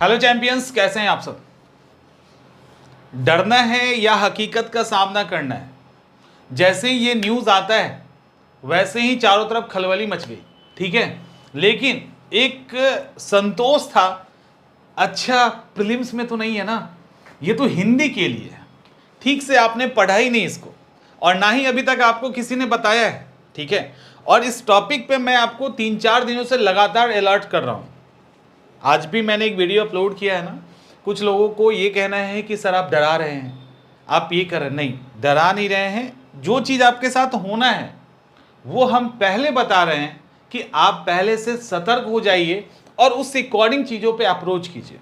Hello champions, कैसे हैं आप सब। डरना है या हकीकत का सामना करना है। जैसे ही ये न्यूज़ आता है वैसे ही चारों तरफ खलबली मच गई, ठीक है। लेकिन एक संतोष था, अच्छा प्रीलिम्स में तो नहीं है ना, ये तो हिंदी के लिए है। ठीक से आपने पढ़ा ही नहीं इसको, और ना ही अभी तक आपको किसी ने बताया है, ठीक है। और इस टॉपिक पे मैं आपको 3-4 दिनों से लगातार अलर्ट कर रहा हूँ। आज भी मैंने एक वीडियो अपलोड किया है ना। कुछ लोगों को ये कहना है कि सर आप डरा रहे हैं, आप ये कर रहे हैं। नहीं, डरा नहीं रहे हैं। जो चीज़ आपके साथ होना है वो हम पहले बता रहे हैं कि आप पहले से सतर्क हो जाइए और उस अकॉर्डिंग चीज़ों पे अप्रोच कीजिए।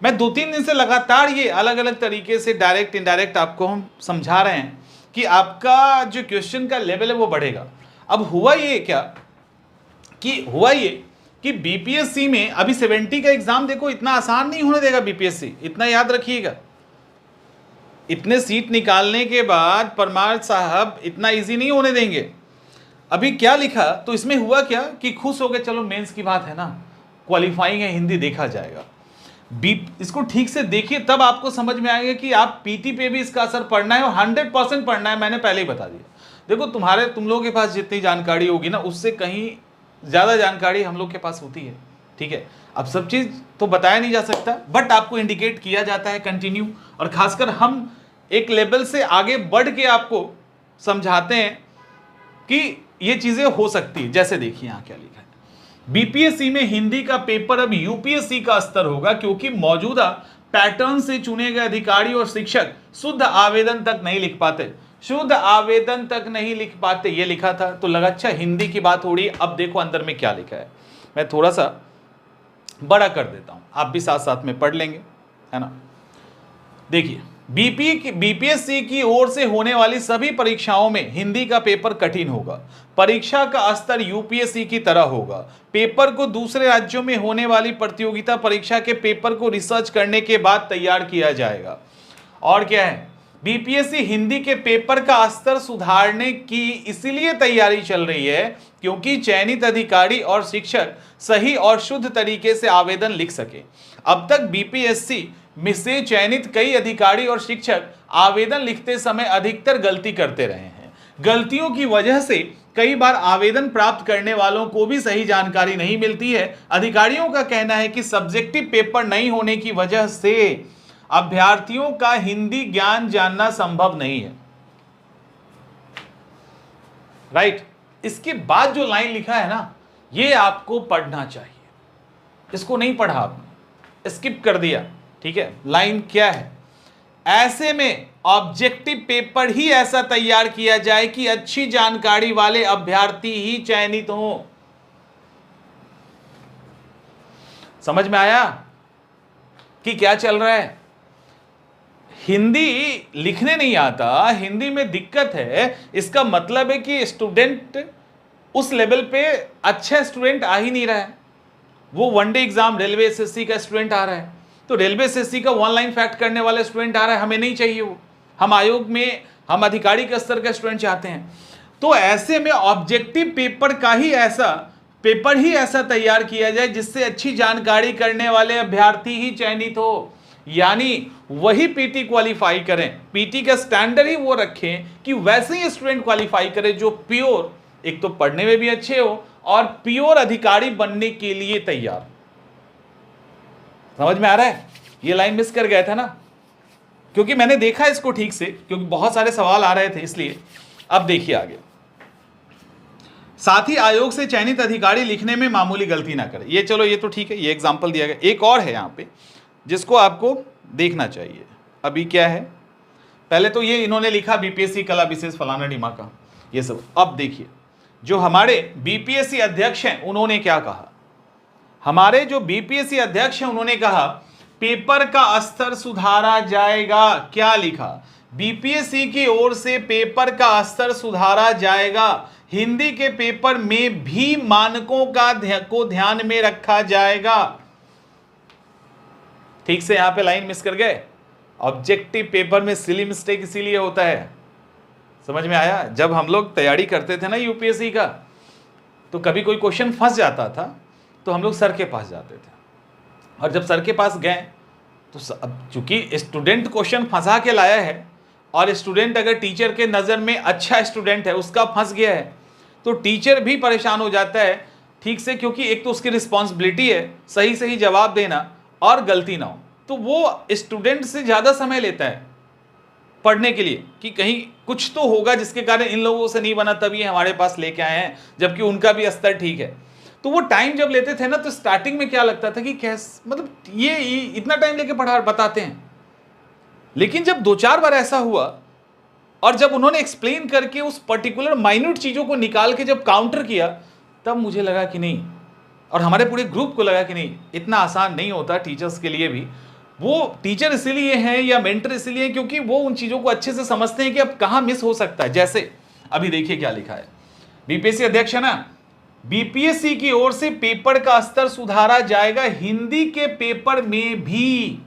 मैं 2-3 दिन से लगातार ये अलग अलग तरीके से डायरेक्ट इनडायरेक्ट आपको हम समझा रहे हैं कि आपका जो क्वेश्चन का लेवल है वो बढ़ेगा। अब हुआ ये कि बीपीएससी में अभी 70 का एग्जाम देखो, इतना आसान नहीं होने देगा बीपीएससी, इतना याद रखिएगा। इतने सीट निकालने के बाद परमार साहब इतना इजी नहीं होने देंगे। अभी क्या लिखा तो इसमें हुआ क्या कि खुश हो गए, चलो मेंस की बात है ना, क्वालिफाइंग है, हिंदी देखा जाएगा। इसको ठीक से देखिए तब आपको समझ में आएगा कि आप पीटी पे भी इसका असर पड़ना है और 100% पड़ना है। मैंने पहले ही बता दिया। देखो तुम लोगों के पास जितनी जानकारी होगी ना, उससे कहीं ज़्यादा जानकारी हम लोग के पास होती है, ठीक है। अब सब चीज़ तो बताया नहीं जा सकता, बट आपको इंडिकेट किया जाता है कंटिन्यू, और खासकर हम एक लेवल से आगे बढ़ के आपको समझाते हैं कि ये चीज़ें हो सकती है। जैसे देखिए यहाँ क्या लिखा है, बीपीएससी में हिंदी का पेपर अब यूपीएससी का स्तर होगा, क्योंकि मौजूदा पैटर्न से चुने गए अधिकारी और शिक्षक शुद्ध आवेदन तक नहीं लिख पाते। शुद्ध आवेदन तक नहीं लिख पाते, ये लिखा था तो लगा अच्छा हिंदी की बात हो रही है। अब देखो अंदर में क्या लिखा है, मैं थोड़ा सा बड़ा कर देता हूं, आप भी साथ साथ में पढ़ लेंगे, है ना। देखिए, बीपीएससी की ओर से होने वाली सभी परीक्षाओं में हिंदी का पेपर कठिन होगा। परीक्षा का स्तर यूपीएससी की तरह होगा। पेपर को दूसरे राज्यों में होने वाली प्रतियोगिता परीक्षा के पेपर को रिसर्च करने के बाद तैयार किया जाएगा। और क्या है, बीपीएससी हिंदी के पेपर का स्तर सुधारने की इसलिए तैयारी चल रही है क्योंकि चयनित अधिकारी और शिक्षक सही और शुद्ध तरीके से आवेदन लिख सके। अब तक बीपीएससी में से चयनित कई अधिकारी और शिक्षक आवेदन लिखते समय अधिकतर गलती करते रहे हैं। गलतियों की वजह से कई बार आवेदन प्राप्त करने वालों को भी सही जानकारी नहीं मिलती है। अधिकारियों का कहना है कि सब्जेक्टिव पेपर नहीं होने की वजह से अभ्यर्थियों का हिंदी ज्ञान जानना संभव नहीं है। राइट। इसके बाद जो लाइन लिखा है ना, ये आपको पढ़ना चाहिए। इसको नहीं पढ़ा आपने, स्किप कर दिया, ठीक है। लाइन क्या है, ऐसे में ऑब्जेक्टिव पेपर ही ऐसा तैयार किया जाए कि अच्छी जानकारी वाले अभ्यर्थी ही चयनित हो। समझ में आया कि क्या चल रहा है। हिंदी लिखने नहीं आता, हिंदी में दिक्कत है, इसका मतलब है कि स्टूडेंट उस लेवल पे अच्छा स्टूडेंट आ ही नहीं रहा है। वो वनडे एग्जाम रेलवे एसएससी का स्टूडेंट आ रहा है, तो रेलवे एसएससी का वन लाइन फैक्ट करने वाला स्टूडेंट आ रहा है, हमें नहीं चाहिए वो। हम आयोग में हम अधिकारी के स्तर का स्टूडेंट चाहते हैं। तो ऐसे में ऑब्जेक्टिव पेपर ही ऐसा तैयार किया जाए जिससे अच्छी जानकारी करने वाले अभ्यर्थी ही चयनित हो, यानी वही पीटी क्वालिफाई करें। पीटी का स्टैंडर्ड ही वो रखें कि वैसे ही स्टूडेंट क्वालिफाई करें जो प्योर, एक तो पढ़ने में भी अच्छे हो और प्योर अधिकारी बनने के लिए तैयार। समझ में आ रहा है। ये लाइन मिस कर गया था ना, क्योंकि मैंने देखा इसको ठीक से, क्योंकि बहुत सारे सवाल आ रहे थे इसलिए। अब देखिए आगे, साथ ही आयोग से चयनित अधिकारी लिखने में मामूली गलती ना करें। ये चलो ये तो ठीक है, ये एग्जाम्पल दिया गया। एक और है यहाँ पे जिसको आपको देखना चाहिए। अभी क्या है, पहले तो ये इन्होंने लिखा बीपीएससी कला विशेष फलाना ढिमाका ये सब। अब देखिए जो हमारे बीपीएससी अध्यक्ष हैं उन्होंने क्या कहा। हमारे जो बीपीएससी अध्यक्ष हैं उन्होंने कहा पेपर का स्तर सुधारा जाएगा। क्या लिखा, बीपीएससी की ओर से पेपर का स्तर सुधारा जाएगा। हिंदी के पेपर में भी मानकों को ध्यान में रखा जाएगा। ठीक से यहां पे लाइन मिस कर गए। ऑब्जेक्टिव पेपर में सिली मिस्टेक इसीलिए होता है, समझ में आया। जब हम लोग तैयारी करते थे ना यूपीएससी का, तो कभी कोई क्वेश्चन फंस जाता था तो हम लोग सर के पास जाते थे, और जब सर के पास गए तो अब चूंकि स्टूडेंट क्वेश्चन फंसा के लाया है और स्टूडेंट अगर टीचर के नज़र में अच्छा स्टूडेंट है, उसका फंस गया है, तो टीचर भी परेशान हो जाता है ठीक से, क्योंकि एक तो उसकी रिस्पॉन्सिबिलिटी है सही सही जवाब देना और गलती ना हो, तो वो स्टूडेंट से ज़्यादा समय लेता है पढ़ने के लिए कि कहीं कुछ तो होगा जिसके कारण इन लोगों से नहीं बना, तभी हमारे पास लेके आए हैं, जबकि उनका भी स्तर ठीक है। तो वो टाइम जब लेते थे ना, तो स्टार्टिंग में क्या लगता था कि कैसे, मतलब ये इतना टाइम लेके पढ़ा बताते हैं। लेकिन जब 2-4 बार ऐसा हुआ और जब उन्होंने एक्सप्लेन करके उस पर्टिकुलर माइन्यूट चीज़ों को निकाल के जब काउंटर किया, तब मुझे लगा कि नहीं, और हमारे पूरे ग्रुप को लगा कि नहीं, इतना आसान नहीं होता टीचर्स के लिए भी। वो टीचर इसीलिए हैं या मेंटर इसलिए हैं क्योंकि वो उन चीज़ों को अच्छे से समझते हैं कि अब कहाँ मिस हो सकता है। जैसे अभी देखिए क्या लिखा है, बीपीएससी अध्यक्ष है ना, बीपीएससी की ओर से पेपर का स्तर सुधारा जाएगा, हिंदी के पेपर में भी।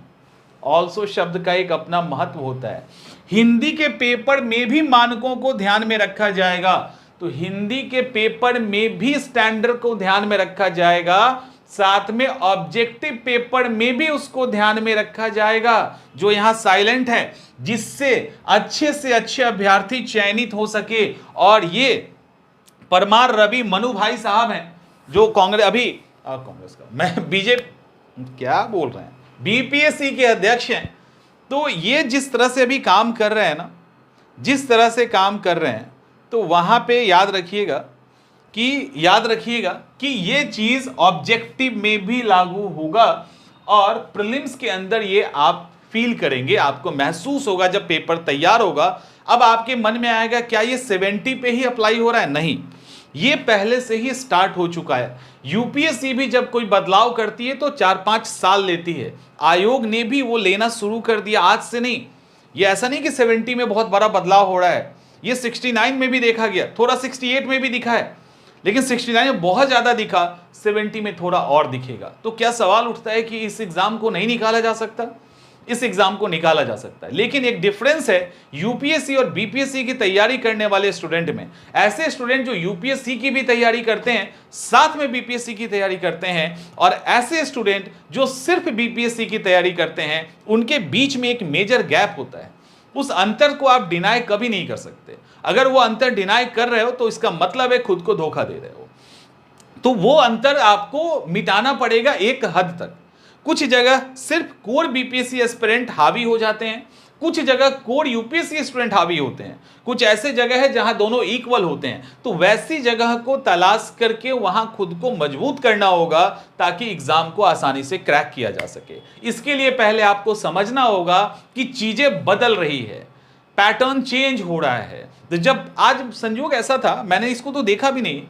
ऑल्सो शब्द का एक अपना महत्व होता है। हिंदी के पेपर में भी मानकों को ध्यान में रखा जाएगा, तो हिंदी के पेपर में भी स्टैंडर्ड को ध्यान में रखा जाएगा, साथ में ऑब्जेक्टिव पेपर में भी उसको ध्यान में रखा जाएगा, जो यहां साइलेंट है, जिससे अच्छे से अच्छे अभ्यर्थी चयनित हो सके। और ये परमार रवि मनु भाई साहब हैं जो कांग्रेस का, मैं बीजेपी क्या बोल रहे हैं, बीपीएससी के अध्यक्ष हैं। तो ये जिस तरह से अभी काम कर रहे हैं ना, जिस तरह से काम कर रहे हैं, तो वहां पे याद रखिएगा कि ये चीज ऑब्जेक्टिव में भी लागू होगा और प्रीलिम्स के अंदर ये आप फील करेंगे, आपको महसूस होगा जब पेपर तैयार होगा। अब आपके मन में आएगा क्या ये 70 पे ही अप्लाई हो रहा है? नहीं, ये पहले से ही स्टार्ट हो चुका है। यूपीएससी भी जब कोई बदलाव करती है तो 4-5 साल लेती है। आयोग ने भी वो लेना शुरू कर दिया, आज से नहीं। ये ऐसा नहीं कि 70 में बहुत बड़ा बदलाव हो रहा है, ये 69 में भी देखा गया, थोड़ा 68 में भी दिखा है, लेकिन 69 में बहुत ज्यादा दिखा, 70 में थोड़ा और दिखेगा। तो क्या सवाल उठता है कि इस एग्जाम को नहीं निकाला जा सकता? इस एग्जाम को निकाला जा सकता है, लेकिन एक डिफरेंस है यूपीएससी और बीपीएससी की तैयारी करने वाले स्टूडेंट में। ऐसे स्टूडेंट जो यूपीएससी की भी तैयारी करते हैं, साथ में बीपीएससी की तैयारी करते हैं, और ऐसे स्टूडेंट जो सिर्फ बीपीएससी की तैयारी करते हैं, उनके बीच में एक मेजर गैप होता है। उस अंतर को आप डिनाई कभी नहीं कर सकते। अगर वो अंतर डिनाई कर रहे हो तो इसका मतलब है खुद को धोखा दे रहे हो। तो वो अंतर आपको मिटाना पड़ेगा एक हद तक। कुछ जगह सिर्फ कोर बीपीएससी एस्पिरेंट हावी हो जाते हैं, कुछ जगह कोर यूपीएससी स्टूडेंट हावी होते हैं, कुछ ऐसे जगह है जहां दोनों इक्वल होते हैं। तो वैसी जगह को तलाश करके वहां खुद को मजबूत करना होगा ताकि एग्जाम को आसानी से क्रैक किया जा सके। इसके लिए पहले आपको समझना होगा कि चीजें बदल रही है, पैटर्न चेंज हो रहा है। तो जब आज संयोग ऐसा था, मैंने इसको तो देखा भी नहीं,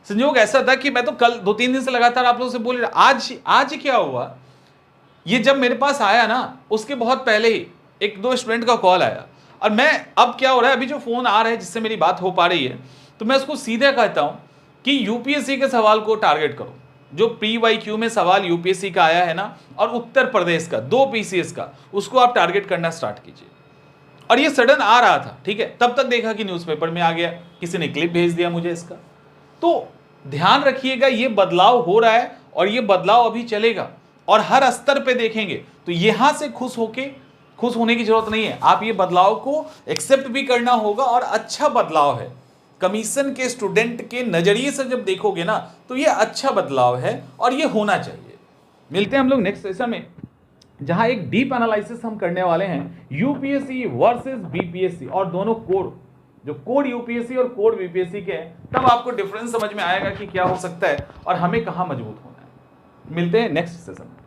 संयोग ऐसा था कि मैं तो कल 2-3 दिन से लगातार आप लोगों से बोल रहा, आज क्या हुआ, ये जब मेरे पास आया ना, उसके बहुत पहले ही 1-2 स्टूडेंट का कॉल आया। और मैं, अब क्या हो रहा है, अभी जो फोन आ रहा है जिससे मेरी बात हो पा रही है, तो मैं उसको सीधे कहता हूं कि यूपीएससी के सवाल को टारगेट करो। जो PYQ में सवाल यूपीएससी का आया है ना, और उत्तर प्रदेश का 2 PCS का, उसको आप टारगेट करना स्टार्ट कीजिए। और ये सडन आ रहा था, ठीक है, तब तक देखा कि न्यूज़पेपर में आ गया, किसी ने क्लिप भेज दिया मुझे इसका। तो ध्यान रखिएगा, ये बदलाव हो रहा है और ये बदलाव अभी चलेगा और हर स्तर पे देखेंगे। तो यहां से खुश होने की जरूरत नहीं है, आप ये बदलाव को एक्सेप्ट भी करना होगा, और अच्छा बदलाव है। कमीशन के स्टूडेंट के नजरिए से जब देखोगे ना, तो ये अच्छा बदलाव है और ये होना चाहिए। मिलते हैं हम लोग नेक्स्ट सेशन में, जहां एक डीप एनालिसिस हम करने वाले हैं यूपीएससी वर्सेस बीपीएससी, और दोनों कोर, जो कोर यूपीएससी और कोर बीपीएससी के हैं, तब आपको डिफरेंस समझ में आएगा कि क्या हो सकता है और हमें कहां मजबूत होना है। मिलते हैं नेक्स्ट सेशन में।